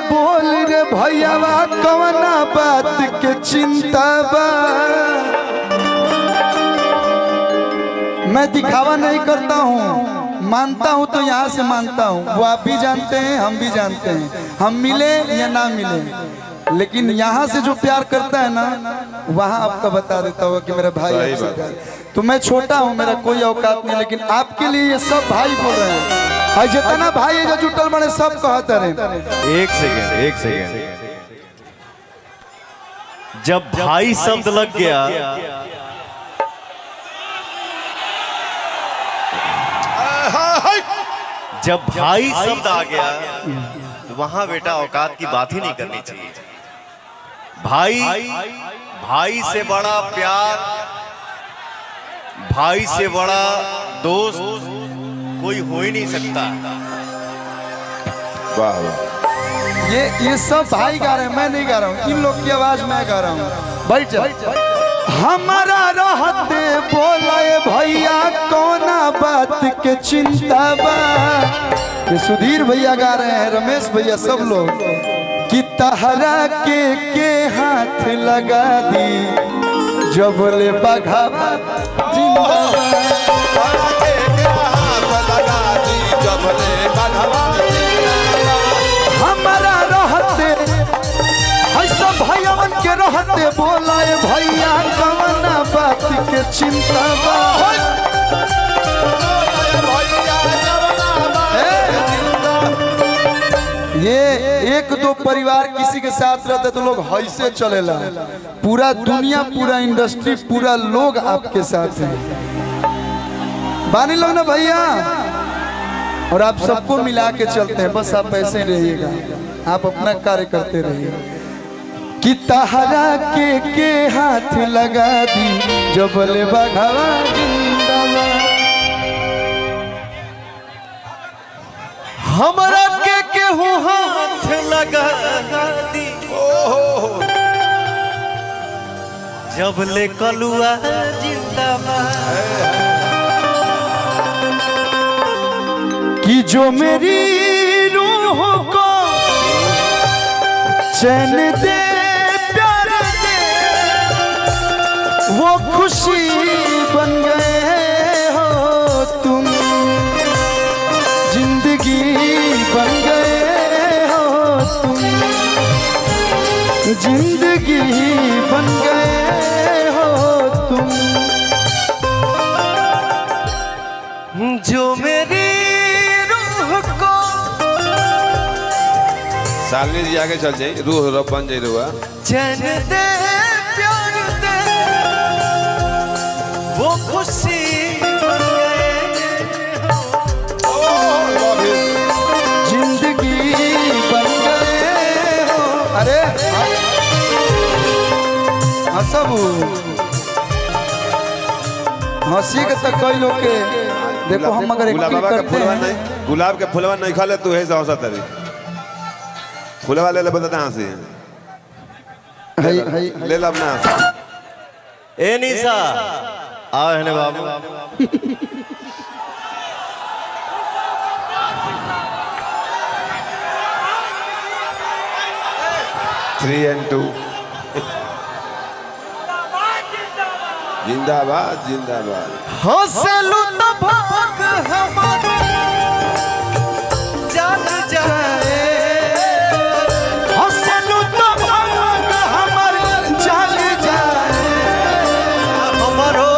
बोल रे भैयावा कवना बात के चिंता बा। मैं दिखावा नहीं करता हूँ, मानता हूँ तो यहाँ से मानता हूँ। वो आप भी जानते हैं, हम भी जानते हैं, हम मिले या ना मिले, लेकिन यहाँ से जो प्यार करता है ना वहाँ आपका बता देता होगा कि मेरा भाई। तो मैं छोटा हूँ, मेरा कोई औकात नहीं, लेकिन आपके लिए ये सब भाई बोल रहे हैं। और जितना भाई है जो जुटल बने सब कहते रहे। एक सेकेंड, जब भाई शब्द लग गया जब भाई शब्द आ गया तो वहां बेटा औकात की बात ही नहीं करनी चाहिए। भाई से बड़ा प्यार, भाई से बड़ा दोस्त कोई हो ही नहीं सकता। वाह वाह, ये सब भाई गा रहे हैं, मैं नहीं गा रहा हूँ, इन लोग की आवाज मैं गा रहा हूँ। बैठ हमारा रहते बोलाए भैया कोना बात के चिंता बा। ये सुधीर भैया गा रहे हैं, रमेश भैया, सब लोग कि तहरा के हाथ लगा दी जब ले बघावा हमारा रहते ऐसा भैयावन के रहते बोलाए भैया कवना बात के चिंता बा। ये एक दो परिवार किसी के साथ रहते तो लोग ऐसे चलेला, पूरा दुनिया, पूरा इंडस्ट्री, पूरा लोग आपके साथ है। बानी लोग ना भैया, और आप सबको मिला के चलते हैं, बस आप ऐसे ही रहिएगा, आप अपना कार्य करते रहिए। कि तहरा के हाथ लगा दी जब ले बघावा जिंदाबाद। हमारा के हूँ हाथ लगा दी जब ले कलुआ जिंदाबाद। कि जो मेरी रूह को चैन दे प्यार दे वो खुशी बन गए हो तुम, जिंदगी बन गए हो तुम, जिंदगी बन गए हो तुम। जो मेरी सालनी जी आगे चल जाए, रूह रब बन जाए, रुआ चैन दे प्यार दे वो खुशी बन गए, जिंदगी बन गए हो। अरे हंसबू हंसी के तक कई लोग के देखो, हम अगर एक्टिंग करते हैं, गुलाब के फुलवा नहीं खा ले तू है हंसा तरी फूल वाले ले बताते हैं से ले ला अपना ए निशा आओ है बाबू। 3 and 2 जिंदाबाद जिंदाबाद। हंसलू तो भाग हमारा जान जाए, हंसलू तो भाग हमार चल जाए, हमारो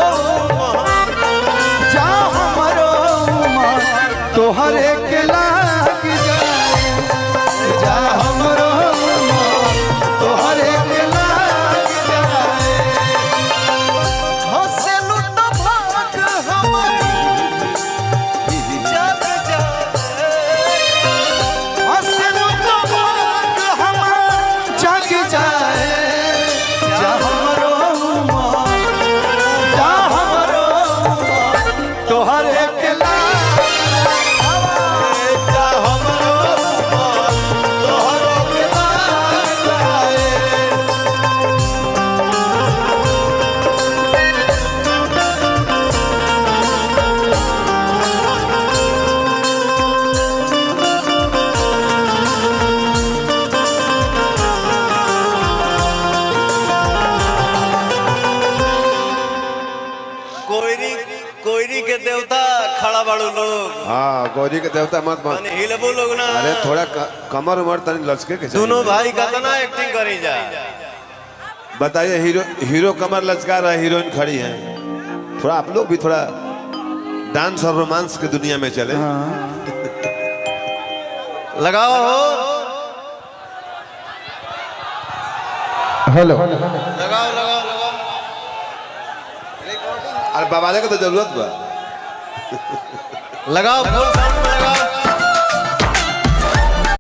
जा हमारो तोहरे के लाग जाए, जा हमारो तोहरे के लाग जाए। हंसलू तो भाग हमारा बाड़ू लोग। हाँ गौरी के देवता मत बन। तनी हिलबू लोग ना। अरे थोड़ा कमर उमर तनी लचके के दोनों भाई का तना एक्टिंग करी जा। बताइए हीरो कमर लचका रहा है, हीरोइन खड़ी है। थोड़ा आप लोग भी थोड़ा डांस और रोमांस की दुनिया में चले। लगाओ हो। हेलो लगाओ लगाओ लगाओ। अरे बाबाले का तो जरूरत बा। लगाओ फुल साउंड में लगाओ।